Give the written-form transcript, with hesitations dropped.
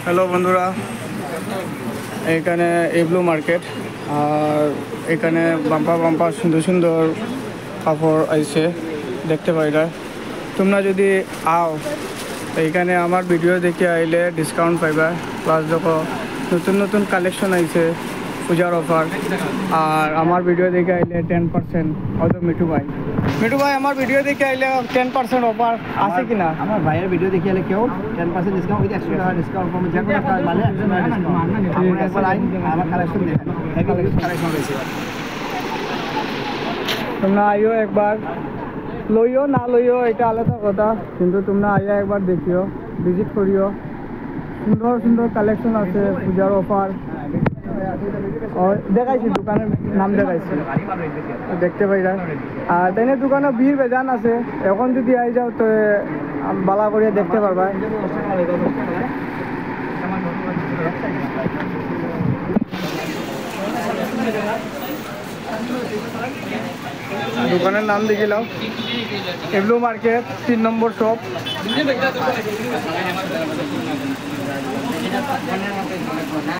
Hello বন্ধুরা, এখানে এবলু market. আর এখানে বাম্পার সুন্দর সুন্দর কাপড় আইছে দেখতে পাইরা। তোমরা যদি আও এইখানে আমার ভিডিও দেখে আইলে ডিসকাউন্ট পাইবা। প্লাস দেখো নতুন নতুন কালেকশন আইছে, পূজার অফার। আর আমার ভিডিও দেখে আইলে 10%। হয়তো মিঠু ভাই আমার ভিডিও দেখে আইলে 10% অফার আছে কিনা? আমার ভাইয়ের ভিডিও দেখে এলে কেউ 10% ডিসকাউন্ট উইথ 100 টাকা ডিসকাউন্ট পাবে। যে কোনো একটা মালে 100 টাকা ডিসকাউন্ট। আপনারা একবার আইন আমার কালেকশন দেখেন। হেভি কালেকশন রয়েছে। তোমরা আইও একবার, লইও না লইও এটা আলাদা কথা, কিন্তু তোমরা আইয়া একবার দেখিও, ভিজিট করিও। সুন্দর সুন্দর কালেকশন আছে, পূজার অফার দেখাইছি, দোকানের নাম দেখাইছি, দেখতে পাইরা। আর তাই দোকানে ভিড় বেজান আছে। এখন যদি আই যাও তো বালা করিয়া দেখতে পারবা। দোকানের নাম দেখিলাম এবলু মার্কেট, 3 নম্বর শপ।